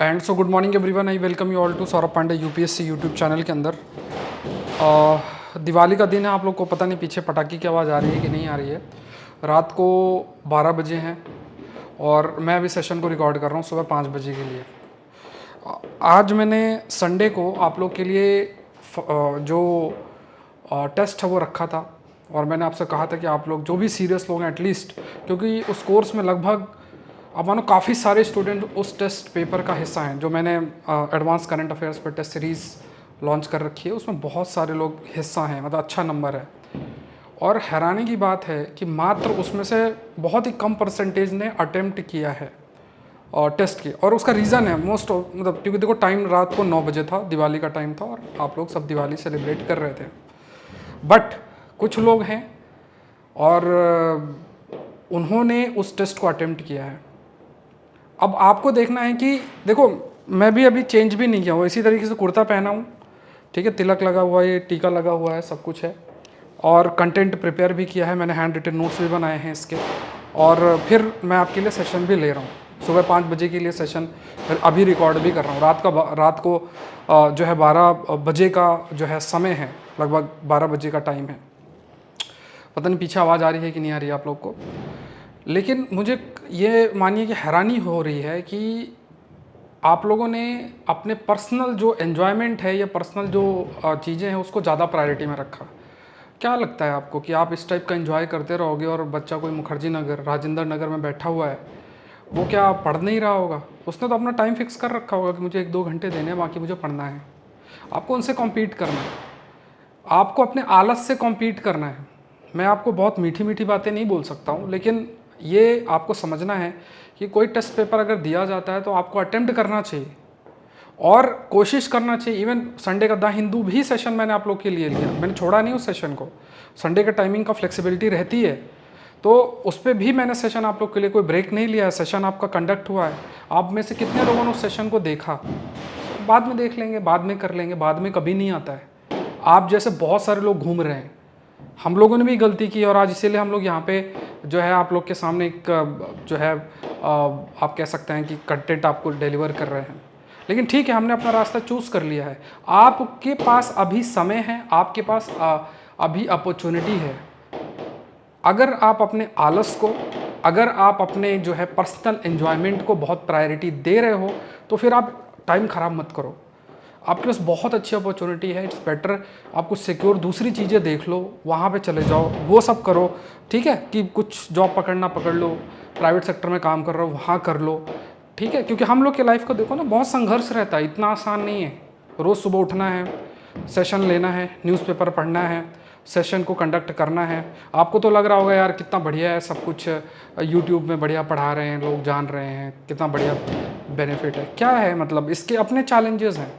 And so good morning everyone, I welcome you all to Saurabh Pandey UPSC YouTube channel के अंदर। दिवाली का दिन है, आप लोग को पता नहीं पीछे पटाखे की आवाज़ आ रही है कि नहीं आ रही है। रात को 12 बजे हैं और मैं अभी सेशन को रिकॉर्ड कर रहा हूँ सुबह 5 बजे के लिए। आज मैंने संडे को आप लोग के लिए जो टेस्ट है वो रखा था और मैंने आपसे कहा था कि आप लोग जो भी सीरियस लोग हैं एटलीस्ट, क्योंकि उस कोर्स में लगभग अब मानो काफ़ी सारे स्टूडेंट उस टेस्ट पेपर का हिस्सा हैं। जो मैंने एडवांस करंट अफेयर्स पर टेस्ट सीरीज़ लॉन्च कर रखी है उसमें बहुत सारे लोग हिस्सा हैं, मतलब अच्छा नंबर है। और हैरानी की बात है कि मात्र उसमें से बहुत ही कम परसेंटेज ने अटेम्प्ट किया है और टेस्ट की। और उसका रीज़न है मोस्ट मतलब क्योंकि देखो टाइम रात को 9 बजे था, दिवाली का टाइम था और आप लोग सब दिवाली सेलिब्रेट कर रहे थे। बट कुछ लोग हैं और उन्होंने उस टेस्ट को अटेम्प्ट किया है। अब आपको देखना है कि देखो मैं भी अभी चेंज भी नहीं किया हूँ, इसी तरीके से कुर्ता पहना हूँ, ठीक है, तिलक लगा हुआ है, टीका लगा हुआ है, सब कुछ है। और कंटेंट प्रिपेयर भी किया है मैंने, हैंड रिटन नोट्स भी बनाए हैं इसके। और फिर मैं आपके लिए सेशन भी ले रहा हूँ सुबह 5 बजे के लिए सेशन, अभी रिकॉर्ड भी कर रहा हूँ। रात को जो है 12 बजे का जो है समय है, लगभग 12 बजे का टाइम है। पता नहीं पीछे आवाज़ आ रही है कि नहीं आ रही है आप लोग को, लेकिन मुझे ये मानिए कि हैरानी हो रही है कि आप लोगों ने अपने पर्सनल जो एन्जॉयमेंट है या पर्सनल जो चीज़ें हैं उसको ज़्यादा प्रायोरिटी में रखा। क्या लगता है आपको कि आप इस टाइप का एंजॉय करते रहोगे और बच्चा कोई मुखर्जी नगर, राजेंद्र नगर में बैठा हुआ है, वो क्या पढ़ नहीं रहा होगा? उसने तो अपना टाइम फिक्स कर रखा होगा कि मुझे 1-2 घंटे देने हैं, बाकी मुझे पढ़ना है। आपको उनसे कॉम्पीट करना है, आपको अपने आलस से कॉम्पीट करना है। मैं आपको बहुत मीठी मीठी बातें नहीं बोल सकता हूँ, लेकिन ये आपको समझना है कि कोई टेस्ट पेपर अगर दिया जाता है तो आपको अटेम्प्ट करना चाहिए और कोशिश करना चाहिए। इवन संडे का द हिंदू भी सेशन मैंने आप लोग के लिए लिया, मैंने छोड़ा नहीं उस सेशन को। संडे के टाइमिंग का फ्लेक्सिबिलिटी रहती है तो उस पर भी मैंने सेशन आप लोग के लिए कोई ब्रेक नहीं लिया है, सेशन आपका कंडक्ट हुआ है। आप में से कितने लोगों ने उस सेशन को देखा? बाद में देख लेंगे, बाद में कर लेंगे, बाद में कभी नहीं आता है। आप जैसे बहुत सारे लोग घूम रहे हैं, हम लोगों ने भी गलती की और आज इसीलिए हम लोग यहाँ पे जो है आप लोग के सामने एक जो है आप कह सकते हैं कि कंटेंट आपको डिलीवर कर रहे हैं। लेकिन ठीक है, हमने अपना रास्ता चूज़ कर लिया है। आपके पास अभी समय है, आपके पास अभी अपॉर्चुनिटी है। अगर आप अपने आलस को, अगर आप अपने जो है पर्सनल एन्जॉयमेंट को बहुत प्रायोरिटी दे रहे हो तो फिर आप टाइम ख़राब मत करो। आपके पास बहुत अच्छी अपॉर्चुनिटी है, इट्स बेटर आप कुछ सिक्योर दूसरी चीज़ें देख लो, वहाँ पे चले जाओ, वो सब करो। ठीक है कि कुछ जॉब पकड़ना पकड़ लो, प्राइवेट सेक्टर में काम कर रहे हो वहाँ कर लो, ठीक है। क्योंकि हम लोग के लाइफ को देखो ना, बहुत संघर्ष रहता है, इतना आसान नहीं है। रोज़ सुबह उठना है, सेशन लेना है, न्यूज़पेपर पढ़ना है, सेशन को कंडक्ट करना है। आपको तो लग रहा होगा यार कितना बढ़िया है सब कुछ, यूट्यूब में बढ़िया पढ़ा रहे हैं, लोग जान रहे हैं, कितना बढ़िया बेनिफिट है। क्या है मतलब, इसके अपने चैलेंजेस हैं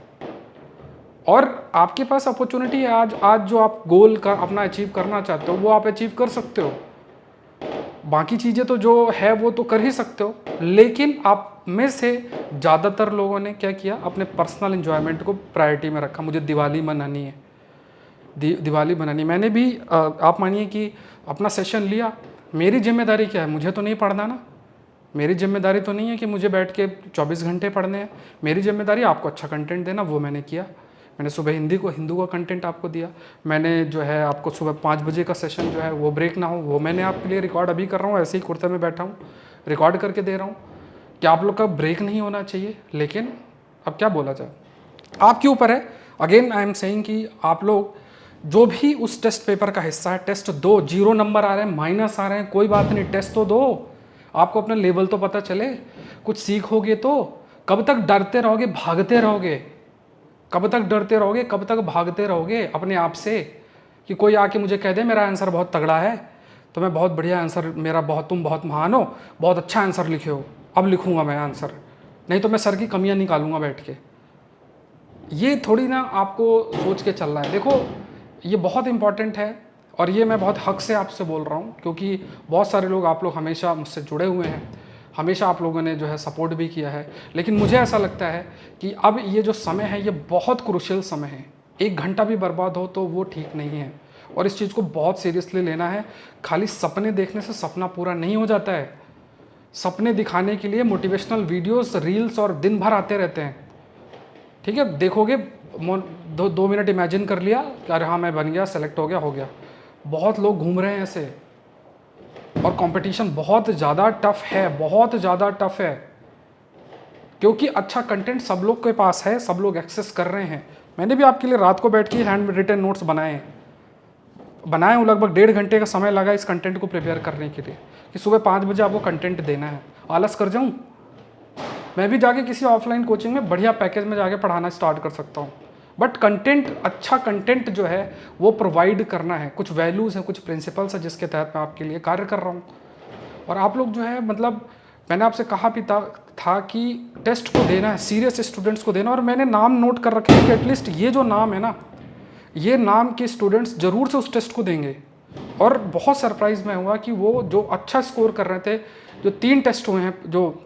और आपके पास अपॉर्चुनिटी है। आज जो आप गोल का अपना अचीव करना चाहते हो वो आप अचीव कर सकते हो। बाकी चीज़ें तो जो है वो तो कर ही सकते हो, लेकिन आप में से ज़्यादातर लोगों ने क्या किया, अपने पर्सनल एंजॉयमेंट को प्रायोरिटी में रखा। मुझे दिवाली मनानी है, दिवाली मनानी। मैंने भी आप मानिए कि अपना सेशन लिया। मेरी जिम्मेदारी क्या है? मुझे तो नहीं पढ़ना ना। मेरी जिम्मेदारी तो नहीं है कि मुझे बैठ के 24 घंटे पढ़ने हैं। मेरी जिम्मेदारी आपको अच्छा कंटेंट देना, वो मैंने किया। मैंने सुबह हिंदू का कंटेंट आपको दिया। मैंने जो है आपको सुबह 5 बजे का सेशन जो है वो ब्रेक ना हो, वो मैंने आपके लिए रिकॉर्ड अभी कर रहा हूँ, ऐसे ही कुर्ते में बैठा हूँ रिकॉर्ड करके दे रहा हूँ कि आप लोग का ब्रेक नहीं होना चाहिए। लेकिन अब क्या बोला जाए, आपके ऊपर है। अगेन आई एम सेइंग कि आप लोग जो भी उस टेस्ट पेपर का हिस्सा है, टेस्ट दो। 0 नंबर आ रहे हैं, माइनस आ रहे हैं, कोई बात नहीं, टेस्ट तो दो। आपको अपना लेवल तो पता चले, कुछ सीखोगे तो। कब तक डरते रहोगे, भागते रहोगे? कब तक डरते रहोगे, कब तक भागते रहोगे अपने आप से कि कोई आके मुझे कह दे मेरा आंसर बहुत तगड़ा है, तो मैं बहुत बढ़िया आंसर, मेरा बहुत, तुम बहुत महान हो, बहुत अच्छा आंसर लिखे हो, अब लिखूंगा मैं आंसर, नहीं तो मैं सर की कमियां निकालूंगा बैठ के। ये थोड़ी ना आपको सोच के चलना है। देखो ये बहुत इंपॉर्टेंट है और ये मैं बहुत हक से आपसे बोल रहा हूँ, क्योंकि बहुत सारे लोग, आप लोग हमेशा मुझसे जुड़े हुए हैं, हमेशा आप लोगों ने जो है सपोर्ट भी किया है। लेकिन मुझे ऐसा लगता है कि अब ये जो समय है ये बहुत क्रूशियल समय है। 1 घंटा भी बर्बाद हो तो वो ठीक नहीं है और इस चीज़ को बहुत सीरियसली लेना है। खाली सपने देखने से सपना पूरा नहीं हो जाता है। सपने दिखाने के लिए मोटिवेशनल वीडियोस, रील्स और दिन भर आते रहते हैं। ठीक है, देखोगे 2 मिनट इमेजिन कर लिया कि अरे हाँ मैं बन गया, सेलेक्ट हो गया, हो गया। बहुत लोग घूम रहे हैं ऐसे, और कंपटीशन बहुत ज़्यादा टफ है, बहुत ज़्यादा टफ है, क्योंकि अच्छा कंटेंट सब लोग के पास है, सब लोग एक्सेस कर रहे हैं। मैंने भी आपके लिए रात को बैठ के हैंड रिटन नोट्स बनाए हूँ, लगभग 1.5 घंटे का समय लगा इस कंटेंट को प्रिपेयर करने के लिए, कि सुबह 5 बजे आपको कंटेंट देना है। आलस कर जाऊँ? मैं भी जाके किसी ऑफलाइन कोचिंग में बढ़िया पैकेज में जाके पढ़ाना स्टार्ट कर सकता हूँ, बट कंटेंट, अच्छा कंटेंट जो है वो प्रोवाइड करना है। कुछ वैल्यूज़ हैं, कुछ प्रिंसिपल्स हैं जिसके तहत मैं आपके लिए कार्य कर रहा हूँ। और आप लोग जो है, मतलब मैंने आपसे कहा भी था कि टेस्ट को देना है, सीरियस स्टूडेंट्स को देना, और मैंने नाम नोट कर रखे हैं कि एटलीस्ट ये जो नाम है ना, ये नाम के स्टूडेंट्स जरूर से उस टेस्ट को देंगे। और बहुत सरप्राइज मैं हुआ कि वो जो अच्छा स्कोर कर रहे थे, जो 3 टेस्ट हुए हैं, जो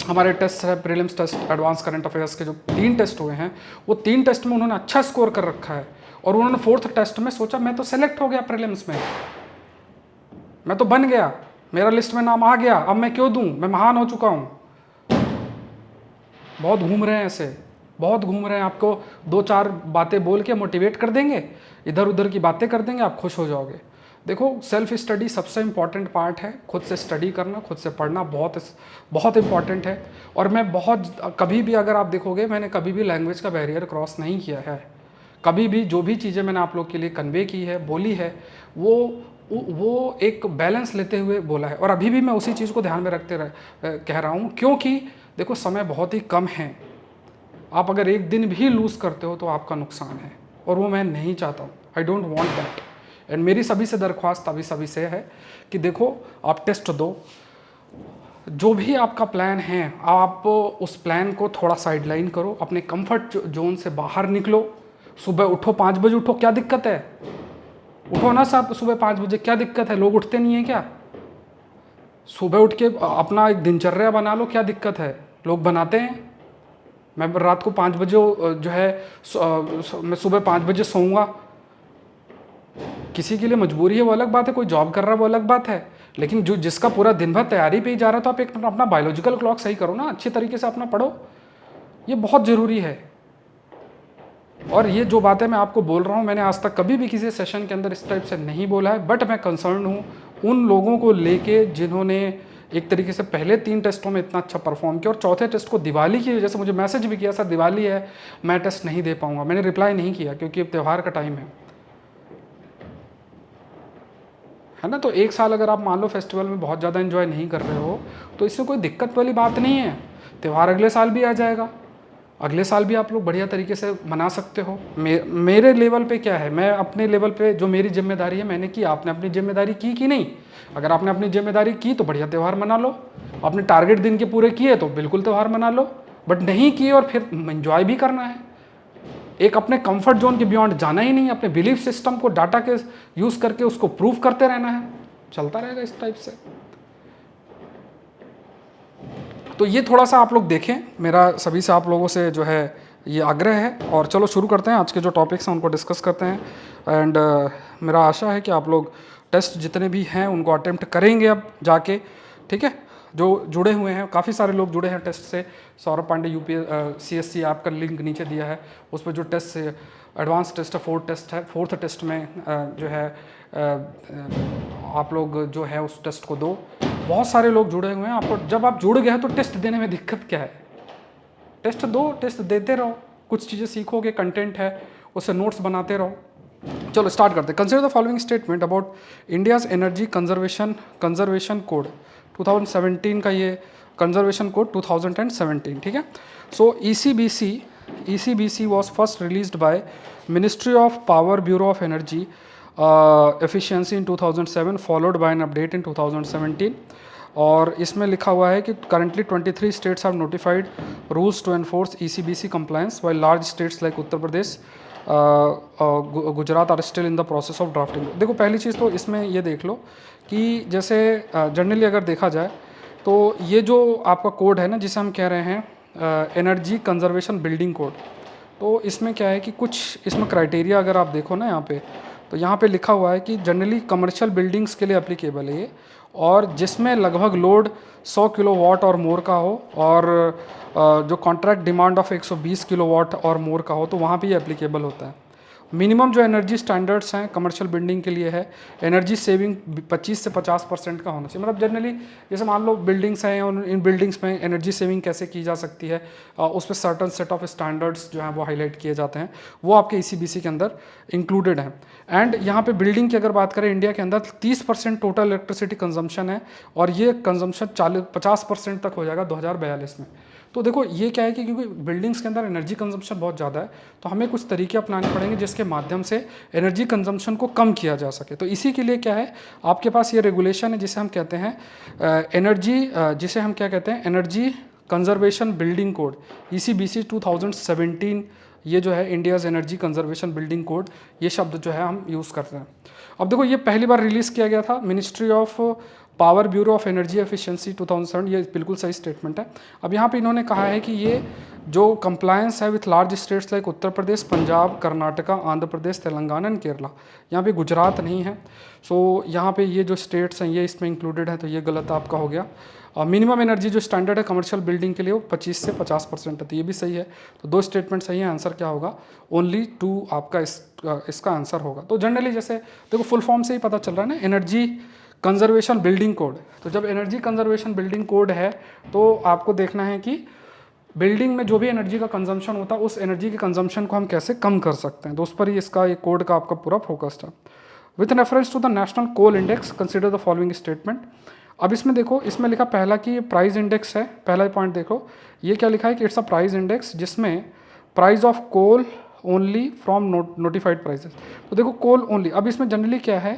हमारे टेस्ट है, prelims test, advance current affairs के जो 3 टेस्ट हुए हैं, वो 3 टेस्ट में उन्होंने अच्छा स्कोर कर रखा है। और उन्होंने 4th टेस्ट में सोचा मैं तो सेलेक्ट हो गया प्रीलिम्स में, मैं तो बन गया, मेरा लिस्ट में नाम आ गया, अब मैं क्यों दूं, मैं महान हो चुका हूं। बहुत घूम रहे हैं ऐसे, बहुत घूम रहे हैं। आपको 2-4 बातें बोल के मोटिवेट कर देंगे, इधर उधर की बातें कर देंगे, आप खुश हो जाओगे। देखो, सेल्फ स्टडी सबसे इम्पॉर्टेंट पार्ट है। खुद से स्टडी करना, खुद से पढ़ना बहुत बहुत इम्पॉर्टेंट है। और मैं कभी भी, अगर आप देखोगे, मैंने कभी भी लैंग्वेज का बैरियर क्रॉस नहीं किया है। कभी भी जो भी चीज़ें मैंने आप लोग के लिए कन्वे की है, बोली है, वो एक बैलेंस लेते हुए बोला है। और अभी भी मैं उसी चीज़ को ध्यान में रखते कह रहा हूँ, क्योंकि देखो समय बहुत ही कम है। आप अगर एक दिन भी लूज़ करते हो तो आपका नुकसान है, और वो मैं नहीं चाहता हूँ। I don't want that. And मेरी सभी से दरख्वास्त अभी सभी से है कि देखो, आप टेस्ट दो, जो भी आपका प्लान है, आप उस प्लान को थोड़ा साइडलाइन करो, अपने कंफर्ट जोन से बाहर निकलो। सुबह उठो, 5 बजे उठो, क्या दिक्कत है? उठो ना साहब, सुबह 5 बजे, क्या दिक्कत है? लोग उठते नहीं है क्या? सुबह उठ के अपना एक दिनचर्या बना लो, क्या दिक्कत है? लोग बनाते हैं। मैं रात को 5 बजे जो है, मैं सुबह 5 बजे सोऊंगा। किसी के लिए मजबूरी है, वो अलग बात है, कोई जॉब कर रहा है वो अलग बात है, लेकिन जो जिसका पूरा दिन भर तैयारी पे ही जा रहा है, तो आप एक अपना बायोलॉजिकल क्लॉक सही करो ना, अच्छे तरीके से अपना पढ़ो, ये बहुत ज़रूरी है। और ये जो बातें मैं आपको बोल रहा हूँ, मैंने आज तक कभी भी किसी सेशन के अंदर इस टाइप से नहीं बोला है, बट मैं कंसर्न हूँ उन लोगों को लेके जिन्होंने एक तरीके से पहले 3 टेस्टों में इतना अच्छा परफॉर्म किया, और चौथे टेस्ट को दिवाली की वजह से मुझे मैसेज भी किया, सर दिवाली है, मैं टेस्ट नहीं दे पाऊंगा। मैंने रिप्लाई नहीं किया, क्योंकि अब त्यौहार का टाइम है ना। तो 1 साल अगर आप मान लो फेस्टिवल में बहुत ज़्यादा एंजॉय नहीं कर रहे हो, तो इससे कोई दिक्कत वाली बात नहीं है। त्यौहार अगले साल भी आ जाएगा, अगले साल भी आप लोग बढ़िया तरीके से मना सकते हो। मेरे लेवल पे क्या है, मैं अपने लेवल पे जो मेरी जिम्मेदारी है मैंने की, आपने अपनी जिम्मेदारी की कि नहीं? अगर आपने अपनी जिम्मेदारी की तो बढ़िया त्यौहार मना लो, आपने टारगेट दिन के पूरे किए तो बिल्कुल त्यौहार मना लो, बट नहीं किए और फिर एंजॉय भी करना है। एक अपने कंफर्ट जोन के बियॉन्ड जाना ही नहीं, अपने बिलीफ सिस्टम को डाटा के यूज़ करके उसको प्रूव करते रहना है, चलता रहेगा इस टाइप से। तो ये थोड़ा सा आप लोग देखें, मेरा सभी से आप लोगों से जो है ये आग्रह है। और चलो शुरू करते हैं, आज के जो टॉपिक्स हैं उनको डिस्कस करते हैं। एंड मेरा आशा है कि आप लोग टेस्ट जितने भी हैं उनको अटेम्प्ट करेंगे अब जाके, ठीक है। जो जुड़े हुए हैं, काफ़ी सारे लोग जुड़े हैं टेस्ट से। सौरभ पांडे UPSC ऐप का लिंक नीचे दिया है, उस पर जो टेस्ट से एडवांस टेस्ट है, 4th टेस्ट में जो है आप लोग जो है उस टेस्ट को दो। बहुत सारे लोग जुड़े हुए हैं। आपको जब आप जुड़ गए हैं तो टेस्ट देने में दिक्कत क्या है? टेस्ट दो, टेस्ट देते रहो, कुछ चीज़ें सीखोगे, कंटेंट है उससे नोट्स बनाते रहो। चलो स्टार्ट करते हैं। Consider the following statement about India's energy conservation code 2017 का, ये कंजर्वेशन कोड 2017, ठीक है। सो ECBC was first released by Ministry of Power Bureau of Energy Efficiency in 2007, followed by an update in 2017. और इसमें लिखा हुआ है कि currently 23 states have notified rules to enforce ECBC compliance, while large states like Uttar Pradesh, Gujarat are still in the process of drafting. देखो, पहली चीज़ तो इसमें ये देख लो कि जैसे जनरली अगर देखा जाए तो ये जो आपका कोड है ना, जिसे हम कह रहे हैं एनर्जी कंजर्वेशन बिल्डिंग कोड, तो इसमें क्या है कि कुछ इसमें क्राइटेरिया अगर आप देखो ना यहाँ पे, तो यहाँ पे लिखा हुआ है कि जनरली कमर्शियल बिल्डिंग्स के लिए एप्लीकेबल है ये, और जिसमें लगभग लोड 100 किलोवाट और मोर का हो, और जो कॉन्ट्रैक्ट डिमांड ऑफ 120 किलोवाट और मोर का हो, तो वहाँ पे ये एप्लीकेबल होता है। मिनिमम जो एनर्जी स्टैंडर्ड्स हैं कमर्शियल बिल्डिंग के लिए है, एनर्जी सेविंग 25 से 50% का होना चाहिए। मतलब जनरली जैसे मान लो बिल्डिंग्स हैं और इन बिल्डिंग्स में एनर्जी सेविंग कैसे की जा सकती है, उस पर सर्टन सेट ऑफ स्टैंडर्ड्स जो हैं वो हाईलाइट किए जाते हैं, वो आपके ECBC के अंदर इंक्लूडेड हैं। एंड यहाँ पे बिल्डिंग की अगर बात करें, इंडिया के अंदर 30% टोटल इलेक्ट्रिसिटी कंजम्पशन है, और ये कंजम्पशन 50% तक हो जाएगा 2042 में। तो देखो ये क्या है कि क्योंकि बिल्डिंग्स के अंदर एनर्जी कंजम्पशन बहुत ज़्यादा है, तो हमें कुछ तरीके अपनाने पड़ेंगे जिसके माध्यम से एनर्जी कंजम्पशन को कम किया जा सके। तो इसी के लिए क्या है, आपके पास ये रेगुलेशन है जिसे हम कहते हैं जिसे हम क्या कहते हैं, energy conservation building code, ECBC 2017। ये जो है India's energy conservation building code, ये शब्द जो है हम यूज़ करते हैं। अब देखो ये पहली बार रिलीज़ किया गया था ministry of power bureau of energy efficiency 2007, ये बिल्कुल सही स्टेटमेंट है। अब यहाँ पे इन्होंने कहा है कि ये जो कंप्लायंस है with large states like Uttar Pradesh, Punjab, Karnataka, Andhra Pradesh, Telangana and Kerala, यहाँ पे गुजरात नहीं है। सो यहाँ पे ये जो स्टेट्स हैं ये इसमें इंक्लूडेड है, तो ये गलत आपका हो गया। मिनिमम एनर्जी जो स्टैंडर्ड है कमर्शियल बिल्डिंग के लिए वो 25 से 50% है, तो ये भी सही है। तो दो स्टेटमेंट सही है, आंसर क्या होगा, ओनली 2 आपका इसका आंसर होगा। तो जनरली जैसे देखो फुल फॉर्म से ही पता चल रहा है ना, एनर्जी कंजर्वेशन बिल्डिंग कोड। तो जब एनर्जी कंजर्वेशन बिल्डिंग कोड है तो आपको देखना है कि बिल्डिंग में जो भी एनर्जी का कंजम्पशन होता है उस एनर्जी के कंजम्पशन को हम कैसे कम कर सकते हैं, तो उस पर ही इसका ये कोड का आपका पूरा फोकस था। With reference to the national coal index consider the following statement. अब इसमें देखो, इसमें लिखा पहला कि प्राइस इंडेक्स है, पहला पॉइंट देखो ये क्या लिखा है कि इट्स अ प्राइस इंडेक्स जिसमें price of coal only from notified prices. तो देखो कोल ओनली, अब इसमें जनरली क्या है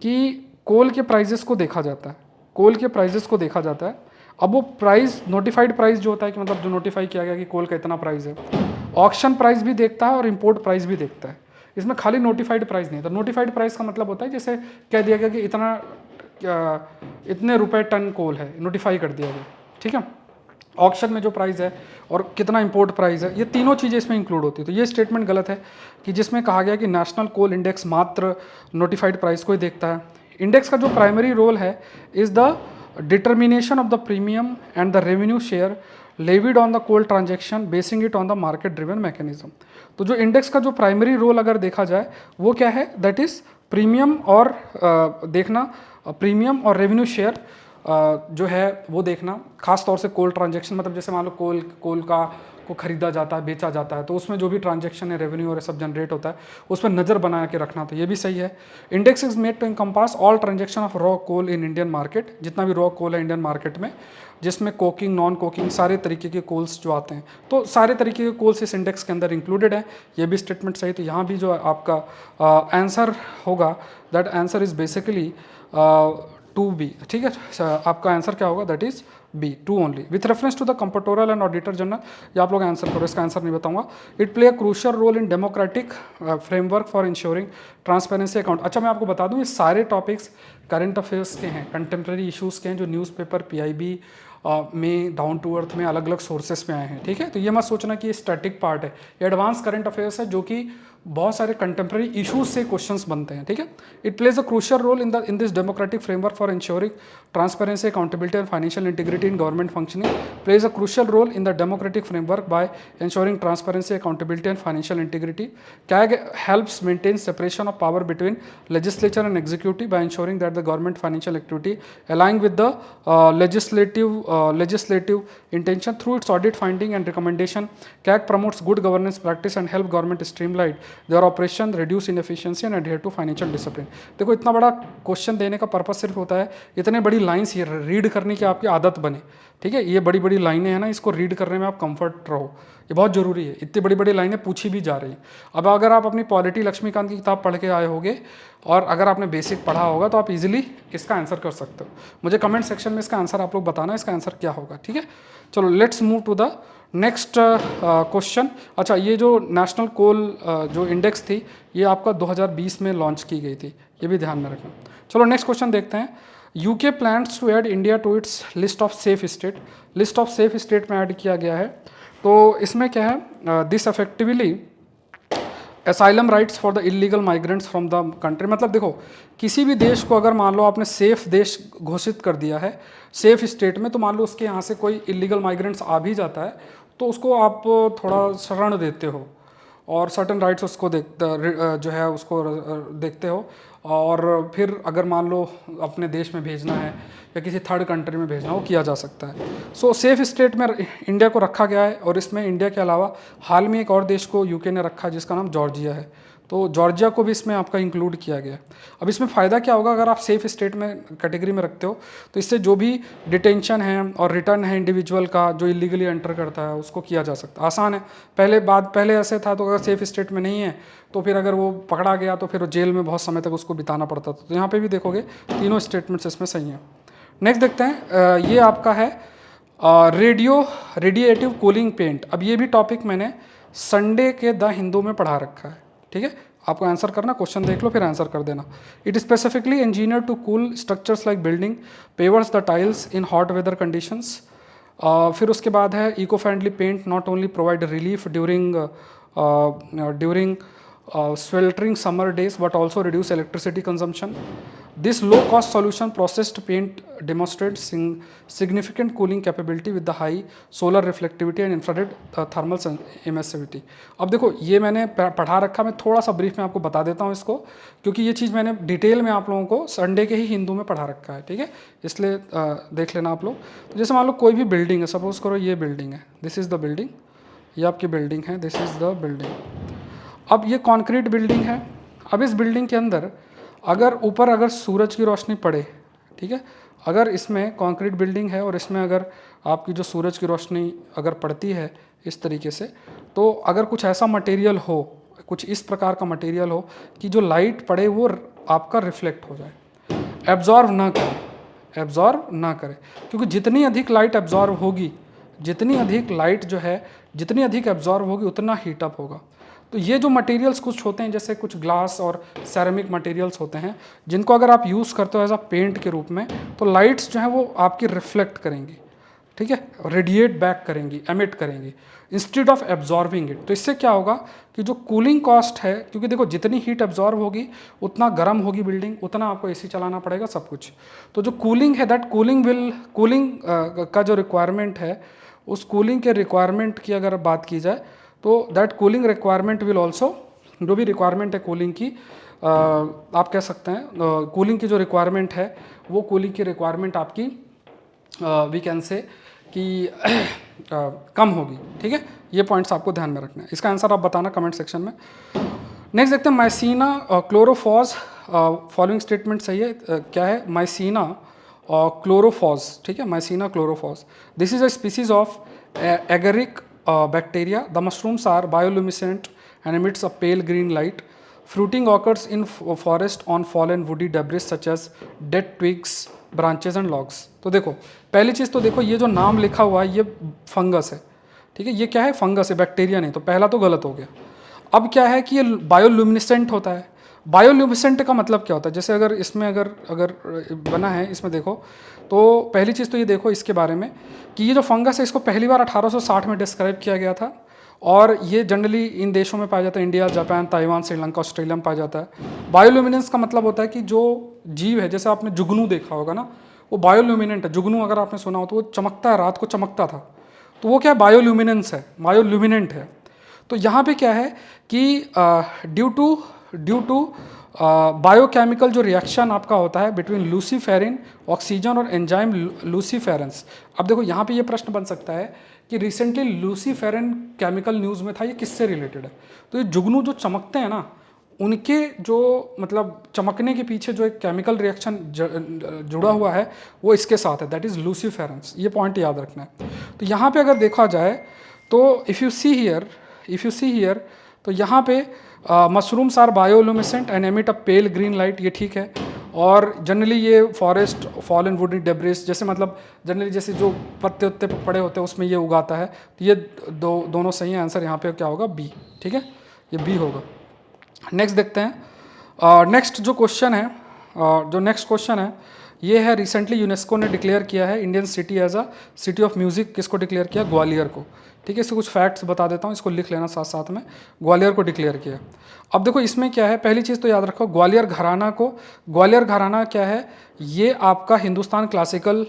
कि कोल के प्राइजेस को देखा जाता है, कोल के प्राइजेस को देखा जाता है। अब वो प्राइस नोटिफाइड प्राइस जो होता है कि मतलब जो नोटिफाई किया गया कि कोल का इतना प्राइस है, ऑक्शन प्राइस भी देखता है और इंपोर्ट प्राइस भी देखता है। इसमें खाली नोटिफाइड प्राइस नहीं था। नोटिफाइड प्राइस का मतलब होता है जैसे कह दिया गया कि इतने रुपए टन कोल है, नोटिफाई कर दिया गया, ठीक है। ऑक्शन में जो प्राइस है और कितना इंपोर्ट प्राइस है, ये तीनों चीज़ें इसमें इंक्लूड होती है। तो ये स्टेटमेंट गलत है कि जिसमें कहा गया कि नेशनल कोल इंडेक्स मात्र नोटिफाइड प्राइस को ही देखता है। इंडेक्स का जो प्राइमरी रोल है is the determination of the premium and the revenue share levied on the coal transaction basing it on the market driven mechanism. तो जो इंडेक्स का जो प्राइमरी रोल अगर देखा जाए वो क्या है, दैट इज़ प्रीमियम और देखना, प्रीमियम और रेवेन्यू शेयर जो है वो देखना, खास तौर से कोल ट्रांजेक्शन। मतलब जैसे मान लो कोल को खरीदा जाता है, बेचा जाता है, तो उसमें जो भी ट्रांजेक्शन है, रेवेन्यू और ये सब जनरेट होता है, उस पर नज़र बना के रखना, तो ये भी सही है। Index is made to encompass all transaction of raw coal in Indian market, जितना भी रॉ कोल है इंडियन मार्केट में, जिसमें कोकिंग, नॉन कोकिंग, सारे तरीके के कोल्स जो आते हैं, तो सारे तरीके के कोल्स इस इंडेक्स के अंदर इंक्लूडेड है। ये भी स्टेटमेंट सही। तो यहाँ भी जो आपका आंसर होगा, that answer is basically 2B, ठीक है। आपका आंसर क्या होगा, that is B, 2 only. With reference to the comptroller and auditor general, ये आप लोग आंसर करो, इसका आंसर नहीं बताऊंगा। It play a crucial role in democratic framework for ensuring transparency account. अच्छा मैं आपको बता दूं, ये सारे टॉपिक्स करंट अफेयर्स के हैं, कंटेम्प्रेरी इशूज़ के हैं, जो न्यूज़पेपर, PIB में, डाउन टू अर्थ में, अलग अलग सोर्सेस में आए हैं, ठीक है। तो ये मत सोचना कि ये स्टैटिक पार्ट है, ये एडवांस करंट अफेयर्स है जो कि बहुत सारे कंटेम्प्रेरी इशूज से क्वेश्चंस बनते हैं, ठीक है। It plays a crucial role in this democratic framework for ensuring transparency, accountability and financial integrity in government functioning, plays a crucial role in the democratic framework by ensuring transparency, accountability and financial integrity. CAG helps maintain separation of power between legislature and executive by ensuring that the government financial activity align with the legislative intention. Through its audit finding and recommendation, CAG promotes good governance practice and help government streamline their operation, reduce inefficiency and adhere to financial discipline. देखो इतना बड़ा question देने का purpose सिर्फ होता है इतने बड़ी लाइन्स ये रीड करने की आपकी आदत बने, ठीक है। ये बड़ी बड़ी लाइनें हैं ना, इसको रीड करने में आप कंफर्ट रहो, ये बहुत ज़रूरी है। इतनी बड़ी बड़ी लाइनें पूछी भी जा रही हैं। अब अगर आप अपनी पॉलिटी लक्ष्मीकांत की किताब पढ़ के आए होगे और अगर आपने बेसिक पढ़ा होगा तो आप इजीली इसका आंसर कर सकते हो। मुझे कमेंट सेक्शन में इसका आंसर आप लोग बताना, इसका आंसर क्या होगा, ठीक है। चलो let's move to the next question. अच्छा ये जो नेशनल कोल जो इंडेक्स थी ये आपका 2020 में लॉन्च की गई थी, ये भी ध्यान में रखना। चलो नेक्स्ट क्वेश्चन देखते हैं। UK plans to add India to its list of safe state. List of safe state में ऐड किया गया है। तो इसमें क्या है, this effectively asylum rights for the illegal migrants from the country, मतलब देखो किसी भी देश को अगर मान लो आपने सेफ देश घोषित कर दिया है, सेफ स्टेट में, तो मान लो उसके यहाँ से कोई इलीगल माइग्रेंट्स आ भी जाता है तो उसको आप थोड़ा शरण देते हो और सर्टन राइट्स उसको जो है उसको देखते हो। और फिर अगर मान लो अपने देश में भेजना है या किसी थर्ड कंट्री में भेजना हो, किया जा सकता है। सो सेफ स्टेट में इंडिया को रखा गया है और इसमें इंडिया के अलावा हाल में एक और देश को यूके ने रखा है जिसका नाम जॉर्जिया है, तो जॉर्जिया को भी इसमें आपका इंक्लूड किया गया है। अब इसमें फ़ायदा क्या होगा, अगर आप सेफ स्टेट में कैटेगरी में रखते हो तो इससे जो भी डिटेंशन है और रिटर्न है इंडिविजुअल का जो इलीगली एंटर करता है उसको किया जा सकता है, आसान है। पहले ऐसे था, तो अगर सेफ स्टेट में नहीं है तो फिर अगर वो पकड़ा गया तो फिर जेल में बहुत समय तक उसको बिताना पड़ता था। तो यहाँ पे भी देखोगे तीनों स्टेटमेंट्स इसमें सही हैं। नेक्स्ट देखते हैं, ये आपका है रेडिएटिव कूलिंग पेंट। अब ये भी टॉपिक मैंने संडे के द हिंदू में पढ़ा रखा है, ठीक है। आपको आंसर करना, क्वेश्चन देख लो फिर आंसर कर देना। It specifically engineer to cool structures like building pavers the tiles in hot weather conditions. फिर उसके बाद है eco friendly paint not only provide relief during sweltering summer days but also reduce electricity consumption. This low cost solution processed paint demonstrates significant cooling capability with the high solar reflectivity and infrared thermal emissivity. अब देखो ये मैंने पढ़ा रखा, मैं थोड़ा सा brief में आपको बता देता हूँ इसको, क्योंकि ये चीज़ मैंने डिटेल में आप लोगों को संडे के ही हिंदू में पढ़ा रखा है, ठीक है, इसलिए देख लेना आप लोग। तो जैसे मान लो कोई भी बिल्डिंग है, सपोज करो ये बिल्डिंग है, दिस इज़ द बिल्डिंग, ये आपकी बिल्डिंग है, दिस इज़ द बिल्डिंग। अब ये कंक्रीट बिल्डिंग है। अब इस बिल्डिंग के अंदर अगर सूरज की रोशनी पड़े, ठीक है, अगर इसमें कंक्रीट बिल्डिंग है और इसमें अगर आपकी जो सूरज की रोशनी अगर पड़ती है इस तरीके से, तो अगर कुछ ऐसा मटेरियल हो, कुछ इस प्रकार का मटेरियल हो कि जो लाइट पड़े वो आपका रिफ्लेक्ट हो जाए, एब्जॉर्व ना करे, क्योंकि जितनी अधिक लाइट एब्जॉर्व होगी, जितनी अधिक लाइट जो है जितनी अधिक एब्जॉर्व होगी उतना हीटअप होगा। तो ये जो मटेरियल्स कुछ होते हैं, जैसे कुछ ग्लास और सेरेमिक मटेरियल्स होते हैं, जिनको अगर आप यूज़ करते हो एज अ पेंट के रूप में, तो लाइट्स जो हैं वो आपकी रिफ्लेक्ट करेंगी, ठीक है, रेडिएट बैक करेंगी, एमिट करेंगी इंस्टेड ऑफ एब्जॉर्बिंग इट। तो इससे क्या होगा कि जो कूलिंग कॉस्ट है, क्योंकि देखो जितनी हीट एब्जॉर्ब होगी उतना गर्म होगी बिल्डिंग, उतना आपको एसी चलाना पड़ेगा, सब कुछ। तो जो कूलिंग है, दैट कूलिंग का जो रिक्वायरमेंट है, उस कूलिंग के रिक्वायरमेंट की अगर बात की जाए तो that cooling requirement will also, जो भी रिक्वायरमेंट है कूलिंग की, आप कह सकते हैं कूलिंग की जो रिक्वायरमेंट है वो कूलिंग की रिक्वायरमेंट आपकी वी कैन से कि कम होगी, ठीक है। ये पॉइंट्स आपको ध्यान में रखना है। इसका आंसर आप बताना कमेंट सेक्शन में। नेक्स्ट देखते हैं माइसीना क्लोरोफॉस, फॉलोइंग स्टेटमेंट सही है, क्या है, माइसीना क्लोरोफॉस, ठीक है, Mycena chlorophos, this is a species of agaric bacteria. The mushrooms are bioluminescent and emits a pale green light. Fruiting occurs in forest on fallen woody debris such as dead twigs, branches and logs. तो देखो पहली चीज़ तो देखो ये जो नाम लिखा हुआ है ये फंगस है, ठीक है, ये क्या है, फंगस है, बैक्टीरिया नहीं, तो पहला तो गलत हो गया। अब क्या है कि ये बायोल्यूमिनेसेंट होता है। बायोल्यूमिनेसेंट का मतलब क्या होता है, जैसे अगर इसमें अगर बना है, इसमें देखो, तो पहली चीज़ तो ये देखो इसके बारे में कि ये जो फंगस है इसको पहली बार 1860 में डिस्क्राइब किया गया था, और ये जनरली इन देशों में पाया जाता है, India, Japan, Taiwan, Sri Lanka, Australia में पाया जाता है। बायोल्यूमिनेंस का मतलब होता है कि जो जीव है, जैसे आपने जुगनू देखा होगा ना, वो बायोल्यूमिनेंट है। जुगनू अगर आपने सुना हो तो वो चमकता है, रात को चमकता था, तो वो क्या है, बायोल्यूमिनेंस है, बायोल्यूमिनेंट है। तो यहाँ पे क्या है कि ड्यू टू बायोकेमिकल जो रिएक्शन आपका होता है बिटवीन लूसीफेरिन, ऑक्सीजन और एंजाइम लूसीफेरेंस। अब देखो यहाँ पे ये प्रश्न बन सकता है कि रिसेंटली लूसीफेरिन केमिकल न्यूज़ में था, ये किससे रिलेटेड है। तो ये जुगनू जो चमकते हैं ना, उनके जो मतलब चमकने के पीछे जो एक केमिकल रिएक्शन जुड़ा हुआ है वो इसके साथ है, दैट इज़ लूसीफेरेंस। ये पॉइंट याद रखना है। तो यहाँ पे अगर देखा जाए तो इफ़ यू सी हियर, तो यहाँ पे mushrooms are bioluminescent and emit a pale green light, ये ठीक है। और जनरली ये फॉरेस्ट फॉलन वुडी डेब्रिस, जैसे मतलब जनरली जैसे जो पत्ते उत्ते पड़े होते हैं उसमें ये उगाता है। तो ये दोनों सही है, आंसर यहाँ पे क्या होगा, बी, ठीक है, ये बी होगा। नेक्स्ट देखते हैं, नेक्स्ट जो क्वेश्चन है, जो नेक्स्ट क्वेश्चन है ये है, रिसेंटली यूनेस्को ने डिक्लेयर किया है Indian city as a city of music. किसको डिक्लेयर किया, ग्वालियर को। ठीक है, इसके कुछ फैक्ट्स बता देता हूँ, इसको लिख लेना साथ साथ में। ग्वालियर को डिक्लेयर किया। अब देखो इसमें क्या है, पहली चीज़ तो याद रखो, ग्वालियर घराना क्या है, ये आपका हिंदुस्तान क्लासिकल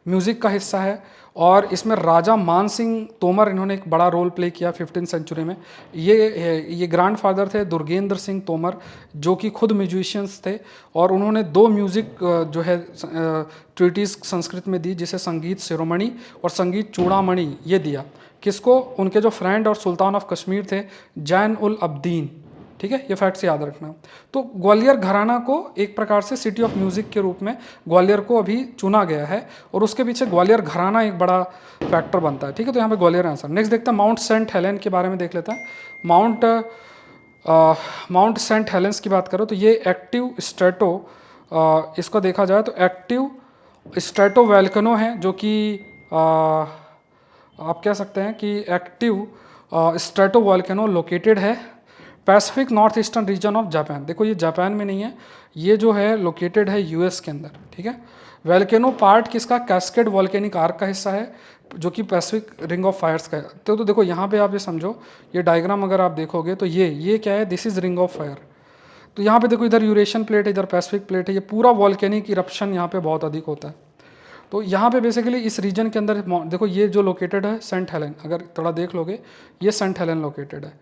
म्यूज़िक का हिस्सा है। और इसमें राजा मान सिंह तोमर, इन्होंने एक बड़ा रोल प्ले किया 15वीं सेंचुरी में। ये ग्रैंडफादर थे दुर्गेंद्र सिंह तोमर, जो कि खुद म्यूजिशियंस थे, और उन्होंने 2 म्यूज़िक जो है ट्रीटीज संस्कृत में दी, जिसे संगीत शिरोमणि और संगीत चूड़ामणि ये दिया। किसको? उनके जो फ्रेंड और सुल्तान ऑफ कश्मीर थे, जैन उल अब्दीन। ठीक है, ये फैक्ट्स याद रखना। तो ग्वालियर घराना को एक प्रकार से सिटी ऑफ म्यूजिक के रूप में ग्वालियर को अभी चुना गया है, और उसके पीछे ग्वालियर घराना एक बड़ा फैक्टर बनता है। ठीक है, तो यहाँ पे ग्वालियर आंसर। नेक्स्ट देखते हैं माउंट सेंट हेलेन के बारे में देख लेते हैं। माउंट सेंट हेलेंस की बात करो तो ये एक्टिव स्ट्रेटो, इसको देखा जाए तो एक्टिव स्ट्रेटो वोल्केनो है, जो कि आप कह सकते हैं कि एक्टिव स्ट्रेटो वोल्केनो लोकेटेड है Pacific north eastern region of Japan. देखो ये जापान में नहीं है, ये जो है लोकेटेड है यूएस के अंदर। ठीक है, वोल्केनो पार्ट किसका? कैस्केड वोल्केनिक आर्क का हिस्सा है, जो कि पैसिफिक रिंग ऑफ फायर्स का है। तो देखो यहाँ पे आप ये समझो, ये डायग्राम अगर आप देखोगे तो ये क्या है, this is ring of fire. तो यहाँ पे देखो, इधर यूरेशियन प्लेट है, इधर पैसिफिक प्लेट है, ये पूरा वोल्केनिक इरप्शन यहाँ पे बहुत अधिक होता है। तो यहाँ पे बेसिकली इस रीजन के अंदर देखो, ये जो लोकेटेड है सेंट हेलेन, अगर थोड़ा देख लोगे, ये सेंट हेलेन लोकेटेड है।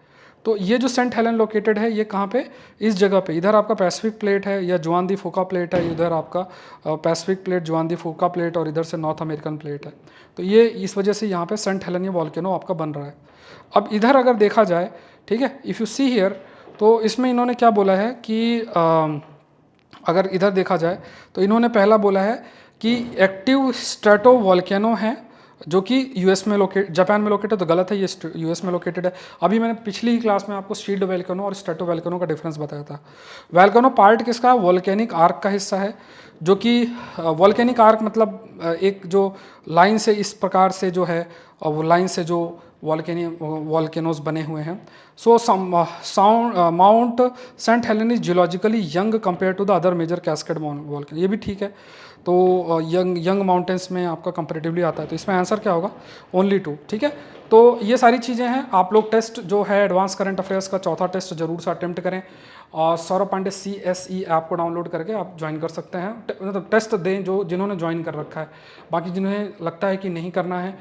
तो ये जो सेंट हेलेन लोकेटेड है, ये कहाँ पे? इस जगह पे। इधर आपका पैसिफिक प्लेट है या जुआन दी फूका प्लेट है, इधर आपका पैसिफिक प्लेट, जुआन दी फूका प्लेट, और इधर से नॉर्थ अमेरिकन प्लेट है। तो ये इस वजह से यहाँ पे सेंट हेलेन ये वॉल्केनो आपका बन रहा है। अब इधर अगर देखा जाए, ठीक है, इफ़ यू सी हियर, तो इसमें इन्होंने क्या बोला है कि अगर इधर देखा जाए तो इन्होंने पहला बोला है कि एक्टिव स्ट्रेटो वॉल्केनो है, जो कि यूएस में जापान में लोकेटेड है, तो गलत है, ये यूएस में लोकेटेड है। अभी मैंने पिछली ही क्लास में आपको शील्ड वोल्केनो और स्ट्रेटो वोल्केनो का डिफरेंस बताया था। वोल्केनो पार्ट किसका? वोल्केनिक आर्क का हिस्सा है, जो कि वोल्केनिक आर्क मतलब एक जो लाइन से इस प्रकार से जो है, वो लाइन से जो वॉल्केनोज बने हुए हैं। So Mount Saint Helen is geologically young compare to the other major Cascade volcano, ये भी ठीक है। तो यंग माउंटेन्स में आपका कंपेरेटिवली आता है, तो इसमें आंसर क्या होगा? ओनली 2। ठीक है, तो ये सारी चीज़ें हैं। आप लोग टेस्ट जो है एडवांस करंट अफेयर्स का चौथा टेस्ट जरूर से अटेम्प्ट करें, और सौरभ पांडे CSE ऐप को डाउनलोड करके आप ज्वाइन कर सकते हैं। मतलब टेस्ट दें जो जिन्होंने ज्वाइन कर रखा है। बाकी जिन्हें लगता है कि नहीं करना है,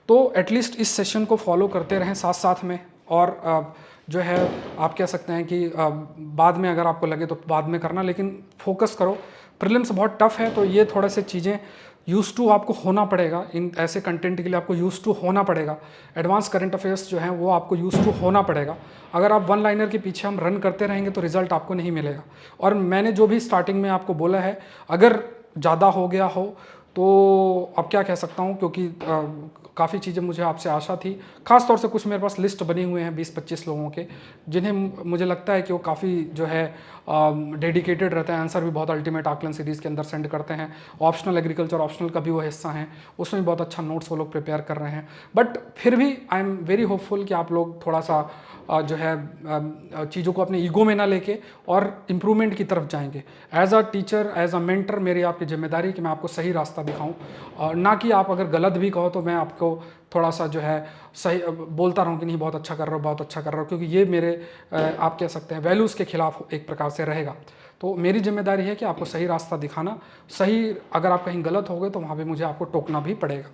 तो एटलीस्ट इस सेशन को फॉलो करते रहें साथ साथ में, और जो है आप कह सकते हैं कि बाद में अगर आपको लगे तो बाद में करना, लेकिन फोकस करो। प्रीलिम्स बहुत टफ है, तो ये थोड़े से चीज़ें यूज टू आपको होना पड़ेगा। इन ऐसे कंटेंट के लिए आपको यूज टू होना पड़ेगा। एडवांस करंट अफेयर्स जो हैं वो आपको यूज टू होना पड़ेगा। अगर आप वन लाइनर के पीछे हम रन करते रहेंगे तो रिजल्ट आपको नहीं मिलेगा। और मैंने जो भी स्टार्टिंग में आपको बोला है, अगर ज़्यादा हो गया हो तो अब क्या कह सकता हूँ, क्योंकि काफ़ी चीज़ें मुझे आपसे आशा थी। खास तौर से कुछ मेरे पास लिस्ट बने हुए हैं 20-25 लोगों के, जिन्हें मुझे लगता है कि वो काफ़ी जो है डेडिकेटेड रहते हैं, आंसर भी बहुत अल्टीमेट आकलन सीरीज़ के अंदर सेंड करते हैं। ऑप्शनल एग्रीकल्चर ऑप्शनल का भी वो हिस्सा हैं, उसमें भी बहुत अच्छा नोट्स वो लोग प्रिपेयर कर रहे हैं। बट फिर भी आई एम वेरी होपफुल कि आप लोग थोड़ा सा जो है चीज़ों को अपने ईगो में ना लेके और इम्प्रूवमेंट की तरफ जाएंगे। As a teacher, as a mentor, मेरी आपकी जिम्मेदारी कि मैं आपको सही रास्ता दिखाऊं, और ना कि आप अगर गलत भी कहो तो मैं आपको थोड़ा सा जो है सही बोलता रहूं कि नहीं बहुत अच्छा कर रहे हो, बहुत अच्छा कर रहे हो, क्योंकि ये मेरे आप कह सकते हैं वैल्यूज़ के खिलाफ एक प्रकार से रहेगा। तो मेरी जिम्मेदारी है कि आपको सही रास्ता दिखाना। सही अगर आप कहीं गलत हो गए तो वहाँ पे मुझे आपको टोकना भी पड़ेगा।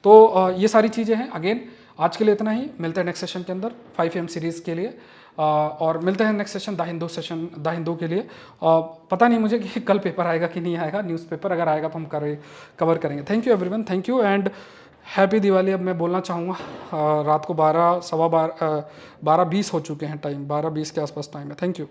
तो ये सारी चीज़ें हैं। अगेन आज के लिए इतना ही, मिलते हैं नेक्स्ट सेशन के अंदर 5am सीरीज़ के लिए, और मिलते हैं नेक्स्ट सेशन द हिंदू के लिए। पता नहीं मुझे कि कल पेपर आएगा कि नहीं आएगा, न्यूज़पेपर अगर आएगा तो हम कवर करेंगे। Thank you everyone, thank you and happy Diwali. अब मैं बोलना चाहूँगा, रात को 12:20 हो चुके हैं, टाइम 12:20 के आसपास टाइम है। Thank you.